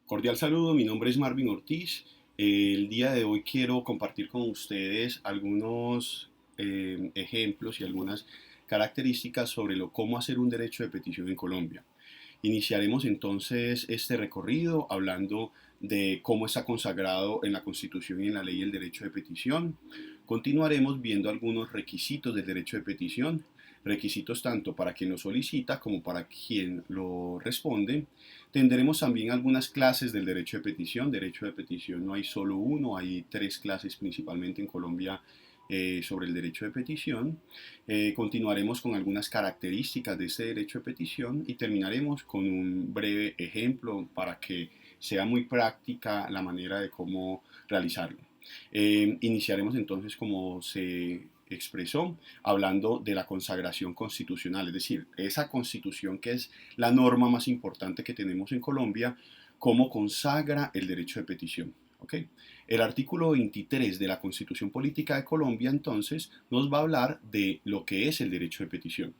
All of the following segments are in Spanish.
Cordial saludo, mi nombre es Marvin Ortiz. El día de hoy quiero compartir con ustedes algunos ejemplos y algunas características sobre cómo hacer un derecho de petición en Colombia. Iniciaremos entonces este recorrido hablando de cómo está consagrado en la Constitución y en la ley el derecho de petición. Continuaremos viendo algunos requisitos del derecho de petición, requisitos tanto para quien lo solicita como para quien lo responde. Tendremos también algunas clases del derecho de petición. Derecho de petición no hay solo uno, hay tres clases principalmente en Colombia sobre el derecho de petición. Continuaremos con algunas características de este derecho de petición y terminaremos con un breve ejemplo para que sea muy práctica la manera de cómo realizarlo. Iniciaremos entonces, como se expresó, hablando de la consagración constitucional, es decir, esa constitución que es la norma más importante que tenemos en Colombia, cómo consagra el derecho de petición. ¿Okay? El artículo 23 de la Constitución Política de Colombia entonces nos va a hablar de lo que es el derecho de petición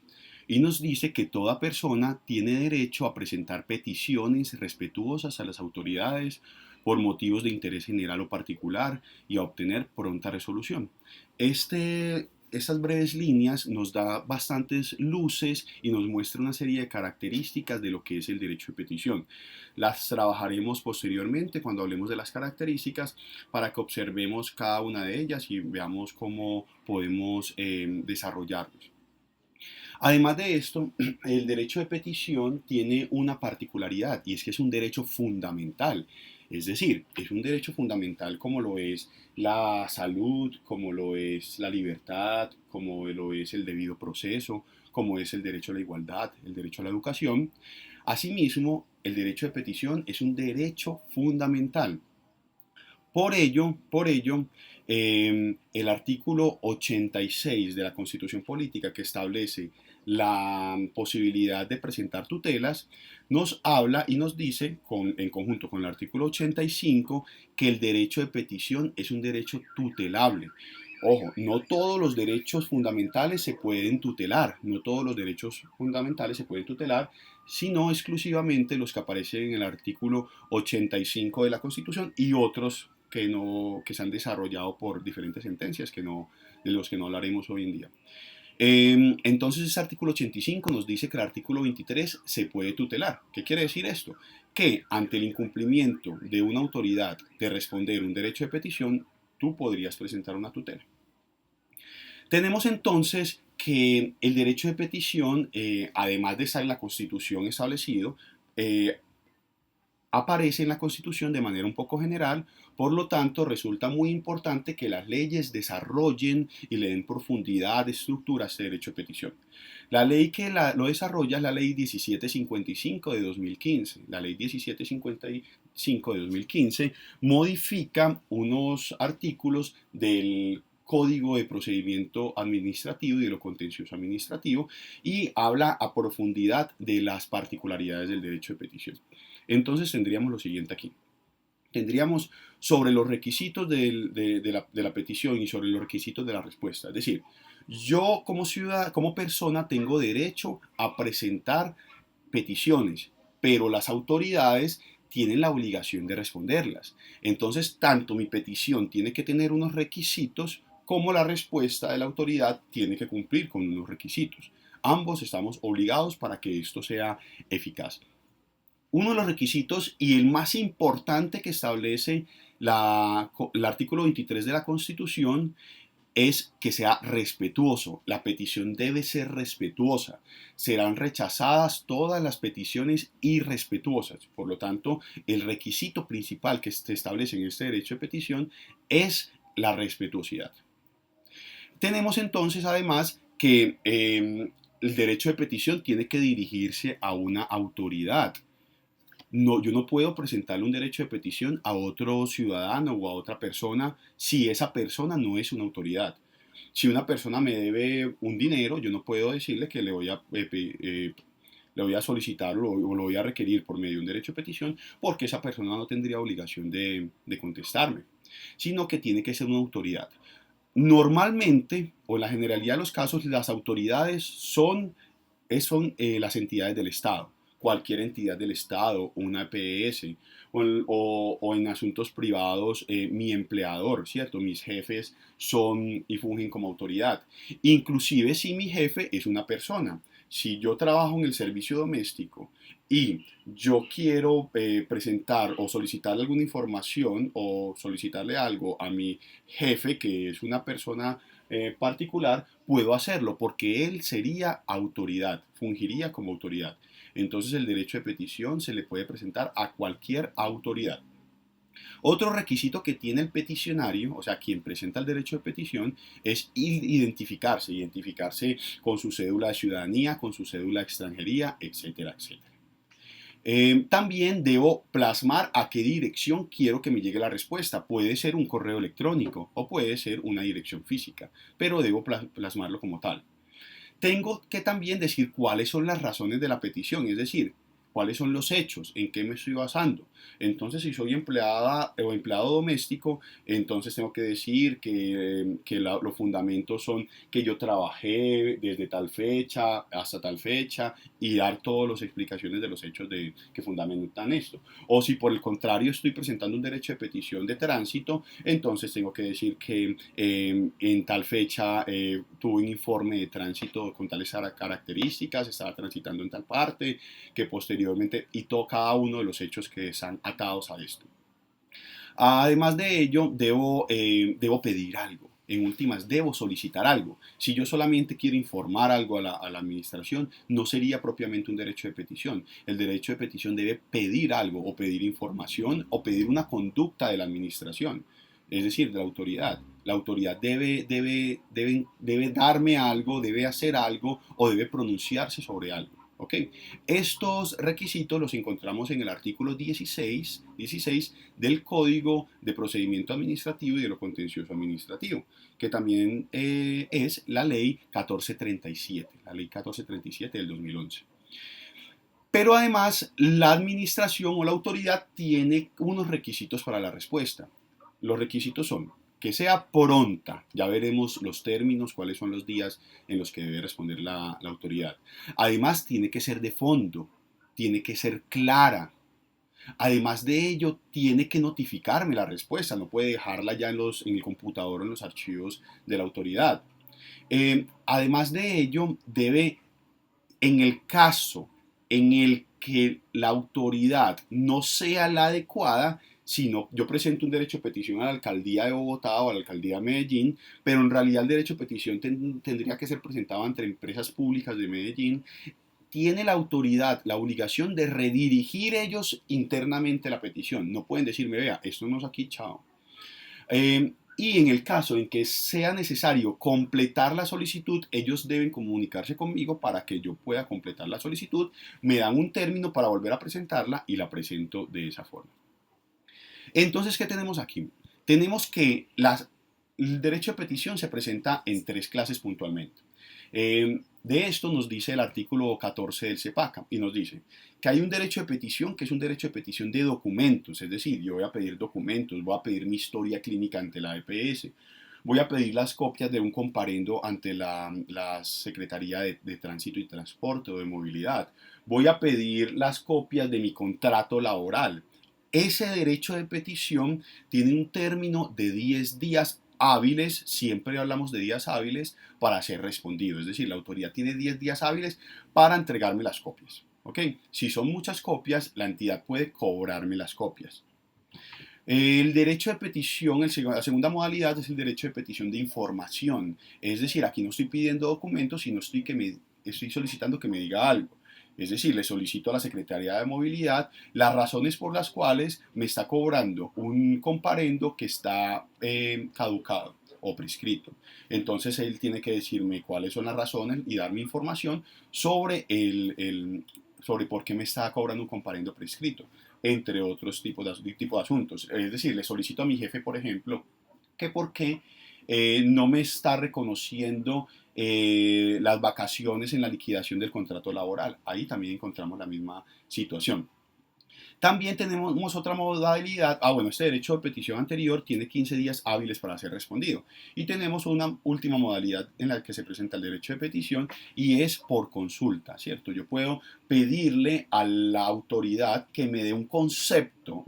y nos dice que toda persona tiene derecho a presentar peticiones respetuosas a las autoridades por motivos de interés general o particular y a obtener pronta resolución. Estas breves líneas nos da bastantes luces y nos muestra una serie de características de lo que es el derecho de petición. Las trabajaremos posteriormente cuando hablemos de las características para que observemos cada una de ellas y veamos cómo podemos desarrollarlos. Además de esto, el derecho de petición tiene una particularidad y es que es un derecho fundamental. Es decir, es un derecho fundamental como lo es la salud, como lo es la libertad, como lo es el debido proceso, como es el derecho a la igualdad, el derecho a la educación. Asimismo, el derecho de petición es un derecho fundamental. Por ello, el artículo 86 de la Constitución Política, que establece la posibilidad de presentar tutelas, nos habla y nos dice, en conjunto con el artículo 85, que el derecho de petición es un derecho tutelable. Ojo, no todos los derechos fundamentales se pueden tutelar, no todos los derechos fundamentales se pueden tutelar, sino exclusivamente los que aparecen en el artículo 85 de la Constitución y otros que se han desarrollado por diferentes sentencias de los que no hablaremos hoy en día. Entonces, ese artículo 85 nos dice que el artículo 23 se puede tutelar. ¿Qué quiere decir esto? Que ante el incumplimiento de una autoridad de responder un derecho de petición, tú podrías presentar una tutela. Tenemos entonces que el derecho de petición, además de estar en la Constitución establecido, aparece en la Constitución de manera un poco general, por lo tanto resulta muy importante que las leyes desarrollen y le den profundidad, estructura a este derecho de petición. La ley que lo desarrolla es la ley 1755 de 2015. La ley 1755 de 2015 modifica unos artículos del Código de Procedimiento Administrativo y de lo contencioso administrativo y habla a profundidad de las particularidades del derecho de petición. Entonces tendríamos lo siguiente aquí. Tendríamos sobre los requisitos de la petición y sobre los requisitos de la respuesta. Es decir, yo como ciudad, como persona, tengo derecho a presentar peticiones, pero las autoridades tienen la obligación de responderlas. Entonces, tanto mi petición tiene que tener unos requisitos como la respuesta de la autoridad tiene que cumplir con unos requisitos. Ambos estamos obligados para que esto sea eficaz. Uno de los requisitos y el más importante que establece el artículo 23 de la Constitución es que sea respetuoso. La petición debe ser respetuosa. Serán rechazadas todas las peticiones irrespetuosas. Por lo tanto, el requisito principal que se establece en este derecho de petición es la respetuosidad. Tenemos entonces además que el derecho de petición tiene que dirigirse a una autoridad. No, yo no puedo presentarle un derecho de petición a otro ciudadano o a otra persona si esa persona no es una autoridad. Si una persona me debe un dinero, yo no puedo decirle que le voy a solicitar o lo voy a requerir por medio de un derecho de petición porque esa persona no tendría obligación de contestarme, sino que tiene que ser una autoridad. Normalmente, o en la generalidad de los casos, las autoridades son las entidades del Estado. cualquier entidad del Estado, una EPS, o en asuntos privados, mi empleador, ¿cierto? Mis jefes son y fungen como autoridad. Inclusive si mi jefe es una persona. Si yo trabajo en el servicio doméstico y yo quiero presentar o solicitarle alguna información o solicitarle algo a mi jefe, que es una persona particular, puedo hacerlo porque él sería autoridad, fungiría como autoridad. Entonces el derecho de petición se le puede presentar a cualquier autoridad. Otro requisito que tiene el peticionario, o sea, quien presenta el derecho de petición, es identificarse con su cédula de ciudadanía, con su cédula de extranjería, etcétera, etcétera. También debo plasmar a qué dirección quiero que me llegue la respuesta. Puede ser un correo electrónico o puede ser una dirección física, pero debo plasmarlo como tal. Tengo que también decir cuáles son las razones de la petición, es decir, cuáles son los hechos, en qué me estoy basando. Entonces, si soy empleada o empleado doméstico, entonces tengo que decir que los fundamentos son que yo trabajé desde tal fecha hasta tal fecha y dar todas las explicaciones de los hechos que fundamentan esto. O si por el contrario estoy presentando un derecho de petición de tránsito, entonces tengo que decir que en tal fecha tuve un informe de tránsito con tales características, estaba transitando en tal parte, que posteriormente y todo cada uno de los hechos que están atados a esto. Además de ello, debo pedir algo. En últimas, debo solicitar algo. Si yo solamente quiero informar algo a la administración, no sería propiamente un derecho de petición. El derecho de petición debe pedir algo, o pedir información, o pedir una conducta de la administración, es decir, de la autoridad. La autoridad debe darme algo, debe hacer algo, o debe pronunciarse sobre algo. ¿Ok? Estos requisitos los encontramos en el artículo 16 del Código de Procedimiento Administrativo y de lo Contencioso Administrativo, que también es la ley 1437, la ley 1437 del 2011. Pero además, la administración o la autoridad tiene unos requisitos para la respuesta. Los requisitos son que sea pronta, ya veremos los términos, cuáles son los días en los que debe responder la autoridad. Además, tiene que ser de fondo, tiene que ser clara. Además de ello, tiene que notificarme la respuesta, no puede dejarla ya en el computador o en los archivos de la autoridad. Además de ello, debe, en el caso en el que la autoridad no sea la adecuada, sino yo presento un derecho de petición a la alcaldía de Bogotá o a la alcaldía de Medellín, pero en realidad el derecho de petición tendría que ser presentado entre empresas públicas de Medellín. Tiene la autoridad la obligación de redirigir ellos internamente la petición. No pueden decirme, vea, esto no es aquí, chao. Y en el caso en que sea necesario completar la solicitud, ellos deben comunicarse conmigo para que yo pueda completar la solicitud. Me dan un término para volver a presentarla y la presento de esa forma. Entonces, ¿qué tenemos aquí? Tenemos que el derecho de petición se presenta en tres clases puntualmente. De esto nos dice el artículo 14 del CEPACA y nos dice que hay un derecho de petición que es un derecho de petición de documentos, es decir, yo voy a pedir documentos, voy a pedir mi historia clínica ante la EPS, voy a pedir las copias de un comparendo ante la Secretaría de Tránsito y Transporte o de Movilidad, voy a pedir las copias de mi contrato laboral. Ese derecho de petición tiene un término de 10 días hábiles, siempre hablamos de días hábiles, para ser respondido. Es decir, la autoridad tiene 10 días hábiles para entregarme las copias. ¿Ok? Si son muchas copias, la entidad puede cobrarme las copias. El derecho de petición, la segunda modalidad es el derecho de petición de información. Es decir, aquí no estoy pidiendo documentos, sino estoy solicitando que me diga algo. Es decir, le solicito a la Secretaría de Movilidad las razones por las cuales me está cobrando un comparendo que está caducado o prescrito. Entonces él tiene que decirme cuáles son las razones y darme información sobre sobre por qué me está cobrando un comparendo prescrito, entre otros tipos de asuntos. Es decir, le solicito a mi jefe, por ejemplo, que por qué no me está reconociendo las vacaciones en la liquidación del contrato laboral. Ahí también encontramos la misma situación. También tenemos otra modalidad, bueno, este derecho de petición anterior tiene 15 días hábiles para ser respondido. Y tenemos una última modalidad en la que se presenta el derecho de petición y es por consulta, ¿cierto? Yo puedo pedirle a la autoridad que me dé un concepto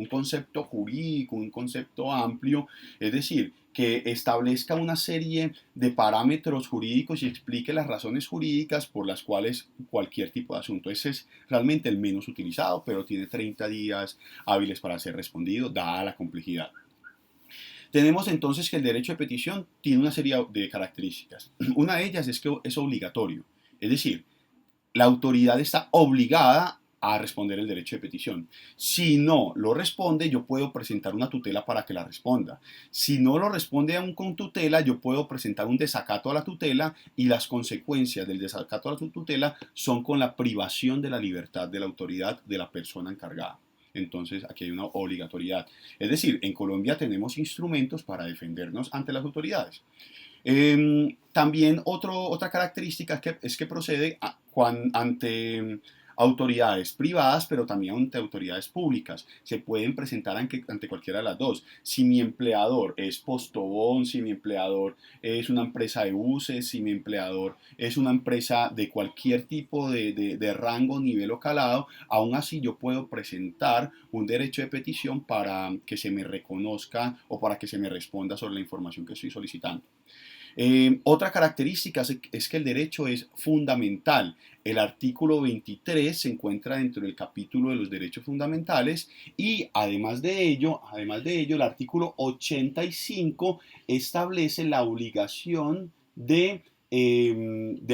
jurídico, un concepto amplio, es decir, que establezca una serie de parámetros jurídicos y explique las razones jurídicas por las cuales cualquier tipo de asunto. Ese es realmente el menos utilizado, pero tiene 30 días hábiles para ser respondido, dada la complejidad. Tenemos entonces que el derecho de petición tiene una serie de características. Una de ellas es que es obligatorio, es decir, la autoridad está obligada a responder el derecho de petición. Si no lo responde, yo puedo presentar una tutela para que la responda. Si no lo responde aún con tutela, yo puedo presentar un desacato a la tutela y las consecuencias del desacato a la tutela son con la privación de la libertad de la autoridad de la persona encargada. Entonces aquí hay una obligatoriedad. Es decir, en Colombia tenemos instrumentos para defendernos ante las autoridades. También otra característica es que procede ante autoridades privadas, pero también ante autoridades públicas. Se pueden presentar ante cualquiera de las dos. Si mi empleador es Postobón, si mi empleador es una empresa de buses, si mi empleador es una empresa de cualquier tipo de rango, nivel o calado, aún así yo puedo presentar un derecho de petición para que se me reconozca o para que se me responda sobre la información que estoy solicitando. Otra característica es que el derecho es fundamental. El artículo 23 se encuentra dentro del capítulo de los derechos fundamentales y además de ello, el artículo 85 establece la obligación de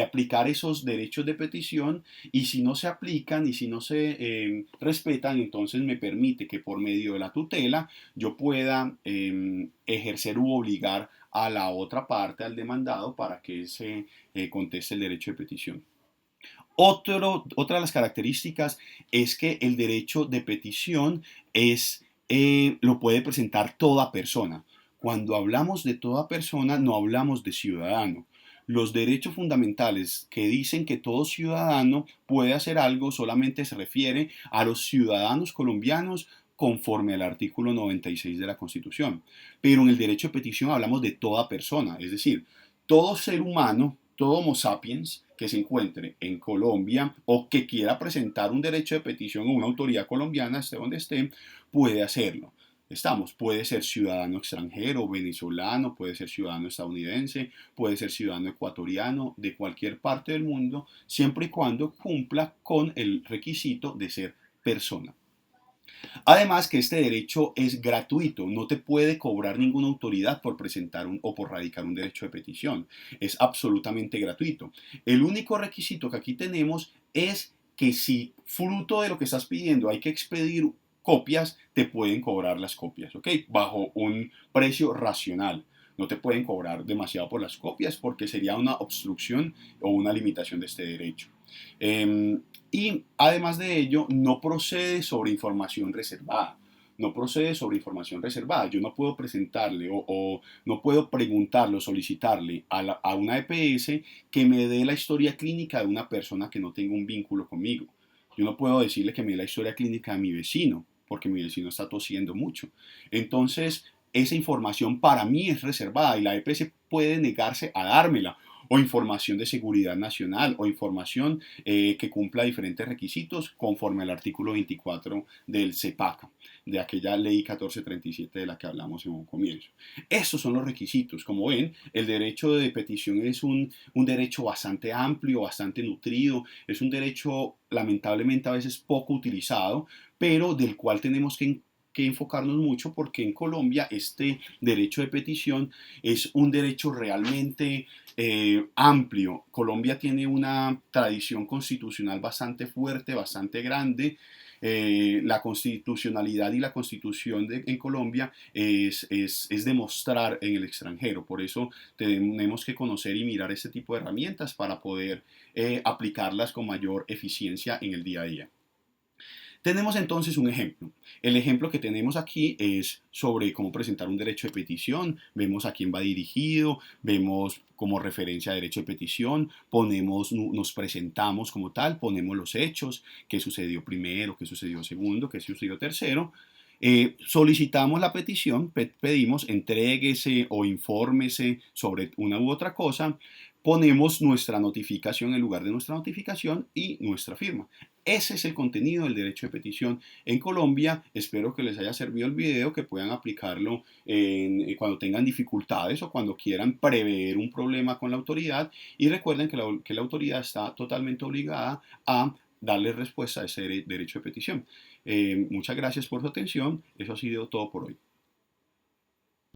aplicar esos derechos de petición y si no se aplican y si no se respetan, entonces me permite que por medio de la tutela yo pueda ejercer u obligar a la otra parte, al demandado, para que se conteste el derecho de petición. Otra de las características es que el derecho de petición lo puede presentar toda persona. Cuando hablamos de toda persona, no hablamos de ciudadano. Los derechos fundamentales que dicen que todo ciudadano puede hacer algo solamente se refiere a los ciudadanos colombianos conforme al artículo 96 de la Constitución. Pero en el derecho de petición hablamos de toda persona, es decir, todo ser humano, todo Homo sapiens que se encuentre en Colombia o que quiera presentar un derecho de petición a una autoridad colombiana, esté donde esté, puede hacerlo. Puede ser ciudadano extranjero, venezolano, puede ser ciudadano estadounidense, puede ser ciudadano ecuatoriano, de cualquier parte del mundo, siempre y cuando cumpla con el requisito de ser persona. Además que este derecho es gratuito, no te puede cobrar ninguna autoridad por presentar o por radicar un derecho de petición. Es absolutamente gratuito. El único requisito que aquí tenemos es que si fruto de lo que estás pidiendo hay que expedir copias, te pueden cobrar las copias, ¿ok? Bajo un precio racional. No te pueden cobrar demasiado por las copias porque sería una obstrucción o una limitación de este derecho. Y además de ello, no procede sobre información reservada. No procede sobre información reservada. Yo no puedo presentarle o no puedo preguntarle o solicitarle a una EPS que me dé la historia clínica de una persona que no tenga un vínculo conmigo. Yo no puedo decirle que me dé la historia clínica de mi vecino, porque mi vecino está tosiendo mucho. Entonces, esa información para mí es reservada y la EPS puede negarse a dármela o información de seguridad nacional o información que cumpla diferentes requisitos conforme al artículo 24 del CEPACA, de aquella ley 1437 de la que hablamos en un comienzo. Estos son los requisitos. Como ven, el derecho de petición es un derecho bastante amplio, bastante nutrido, es un derecho lamentablemente a veces poco utilizado, pero del cual tenemos que enfocarnos mucho porque en Colombia este derecho de petición es un derecho realmente amplio. Colombia tiene una tradición constitucional bastante fuerte, bastante grande. La constitucionalidad y la constitución en Colombia es demostrar en el extranjero. Por eso tenemos que conocer y mirar este tipo de herramientas para poder aplicarlas con mayor eficiencia en el día a día. Tenemos entonces un ejemplo. El ejemplo que tenemos aquí es sobre cómo presentar un derecho de petición. Vemos a quién va dirigido, vemos como referencia a derecho de petición, nos presentamos como tal, ponemos los hechos, qué sucedió primero, qué sucedió segundo, qué sucedió tercero. Solicitamos la petición, pedimos entréguese o infórmese sobre una u otra cosa, ponemos nuestra notificación en lugar de nuestra notificación y nuestra firma. Ese es el contenido del derecho de petición en Colombia. Espero que les haya servido el video, que puedan aplicarlo cuando tengan dificultades o cuando quieran prever un problema con la autoridad. Y recuerden que la autoridad está totalmente obligada a darle respuesta a ese derecho de petición. Muchas gracias por su atención. Eso ha sido todo por hoy.